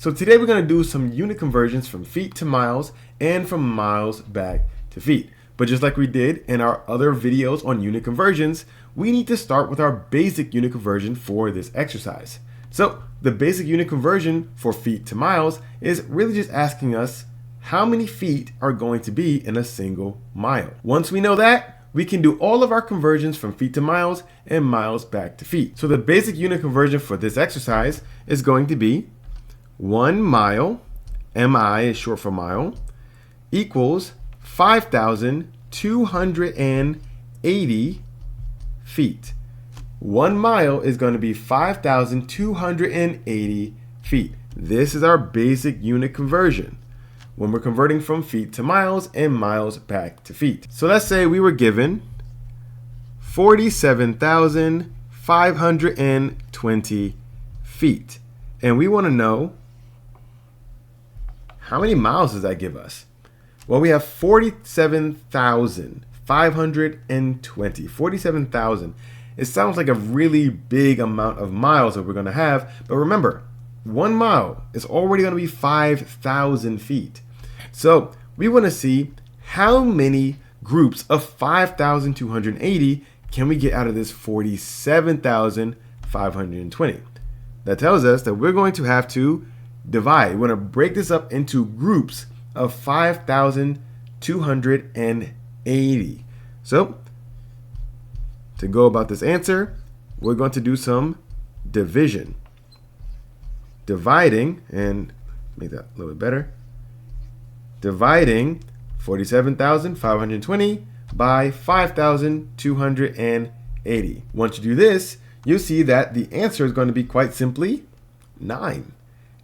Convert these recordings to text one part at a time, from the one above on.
So today we're going to do some unit conversions from feet to miles and from miles back to feet. But just like we did in our other videos on unit conversions, we need to start with our basic unit conversion for this exercise. So the basic unit conversion for feet to miles is really just asking us how many feet are going to be in a single mile. Once we know that, we can do all of our conversions from feet to miles and miles back to feet. So the basic unit conversion for this exercise is going to be 1 mile, MI is short for mile, equals 5,280 feet. 1 mile is going to be 5,280 feet. This is our basic unit conversion when we're converting from feet to miles and miles back to feet. So let's say we were given 47,520 feet, and we want to know how many miles does that give us? Well, we have 47,520. 47,000. It sounds like a really big amount of miles that we're going to have, but remember, 1 mile is already going to be 5,000 feet. So we want to see how many groups of 5,280 can we get out of this 47,520. That tells us that we're going to have to divide. We're going to break this up into groups of 5,280. So to go about this answer, we're going to do some division. Dividing, and make that a little bit better. Dividing 47,520 by 5,280. Once you do this, you'll see that the answer is going to be quite simply 9.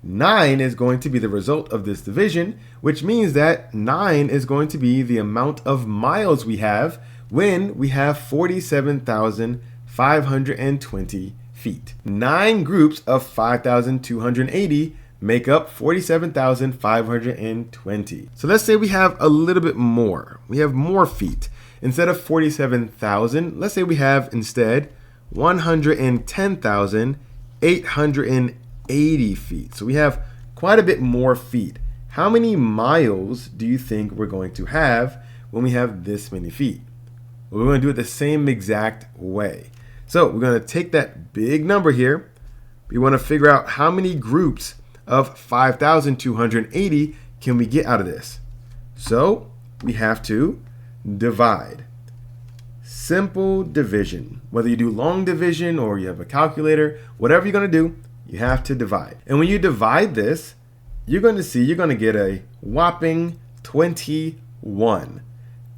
9 is going to be the result of this division, which means that 9 is going to be the amount of miles we have when we have 47,520 feet. 9 groups of 5,280 make up 47,520. So let's say we have a little bit more. We have more feet. Instead of 47,000, let's say we have instead 110,880 feet. So we have quite a bit more feet. How many miles do you think we're going to have when we have this many feet? Well, we're going to do it the same exact way. So we're going to take that big number here. We want to figure out how many groups of 5,280 can we get out of this. So we have to divide. Simple division. Whether you do long division or you have a calculator, whatever you're going to do, you have to divide. And when you divide this, you're going to see you're going to get a whopping 21.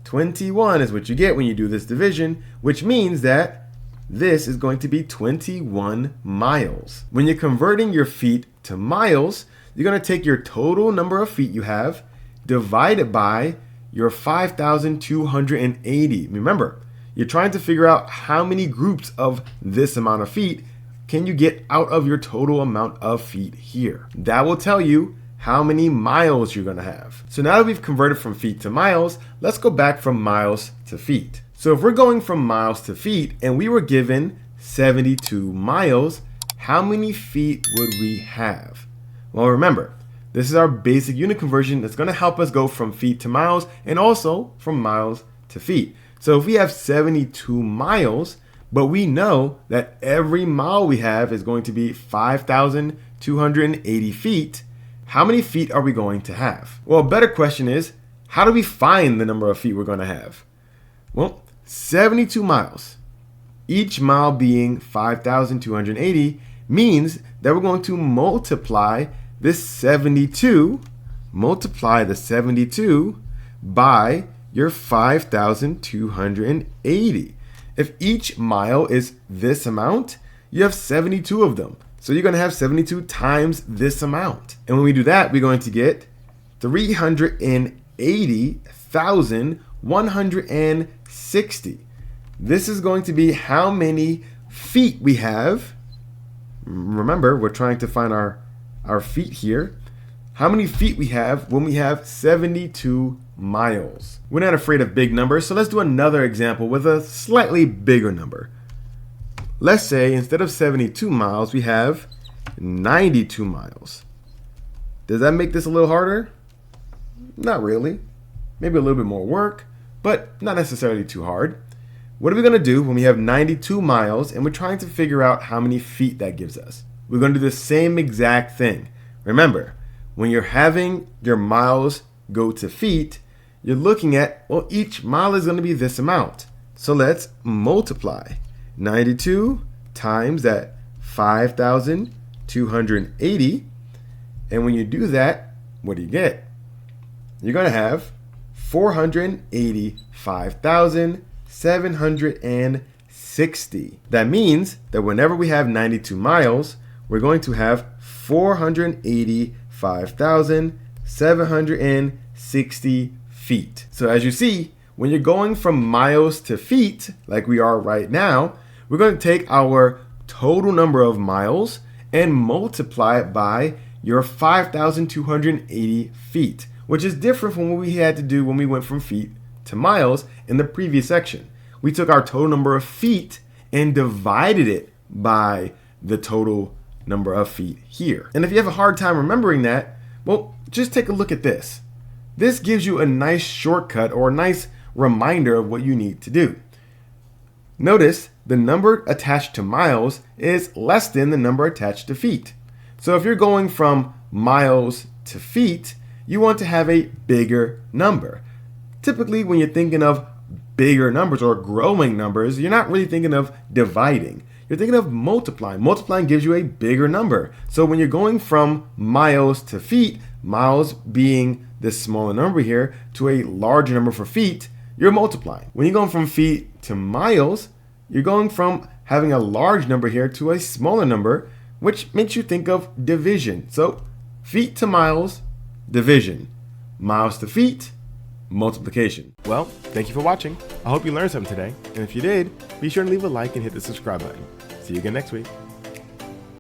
21 is what you get when you do this division, which means that this is going to be 21 miles. When you're converting your feet to miles, you're going to take your total number of feet you have, divide it by your 5,280. Remember, you're trying to figure out how many groups of this amount of feet can you get out of your total amount of feet here. That will tell you how many miles you're going to have. So now that we've converted from feet to miles, let's go back from miles to feet. So if we're going from miles to feet and we were given 72 miles, how many feet would we have? Well, remember, this is our basic unit conversion that's going to help us go from feet to miles and also from miles to feet. So if we have 72 miles, but we know that every mile we have is going to be 5,280 feet, how many feet are we going to have? Well, a better question is, how do we find the number of feet we're going to have? Well, 72 miles, each mile being 5,280, means that we're going to multiply this 72, multiply the 72 by your 5,280. If each mile is this amount, you have 72 of them. So you're going to have 72 times this amount. And when we do that, we're going to get 380,160. This is going to be how many feet we have. Remember, we're trying to find our feet here. How many feet we have when we have 72 miles. We're not afraid of big numbers, so let's do another example with a slightly bigger number. Let's say instead of 72 miles, we have 92 miles. Does that make this a little harder? Not really. Maybe a little bit more work, but not necessarily too hard. What are we going to do when we have 92 miles and we're trying to figure out how many feet that gives us? We're going to do the same exact thing. Remember, when you're having your miles go to feet, you're looking at, well, each mile is going to be this amount. So let's multiply 92 times that 5,280. And when you do that, what do you get? You're going to have 485,760. That means that whenever we have 92 miles, we're going to have 485,760 feet. So as you see, when you're going from miles to feet, like we are right now, we're going to take our total number of miles and multiply it by your 5,280 feet, which is different from what we had to do when we went from feet to miles in the previous section. We took our total number of feet and divided it by the total number of feet here. And if you have a hard time remembering that, well, just take a look at this. This gives you a nice shortcut or a nice reminder of what you need to do. Notice the number attached to miles is less than the number attached to feet. So if you're going from miles to feet, you want to have a bigger number. Typically, when you're thinking of bigger numbers or growing numbers, you're not really thinking of dividing. You're thinking of multiplying. Multiplying gives you a bigger number. So when you're going from miles to feet, miles being this smaller number here, to a larger number for feet, you're multiplying. When you're going from feet to miles, you're going from having a large number here to a smaller number, which makes you think of division. So feet to miles, division. Miles to feet, multiplication. Well, thank you for watching. I hope you learned something today. And if you did, be sure to leave a like and hit the subscribe button. See you again next week.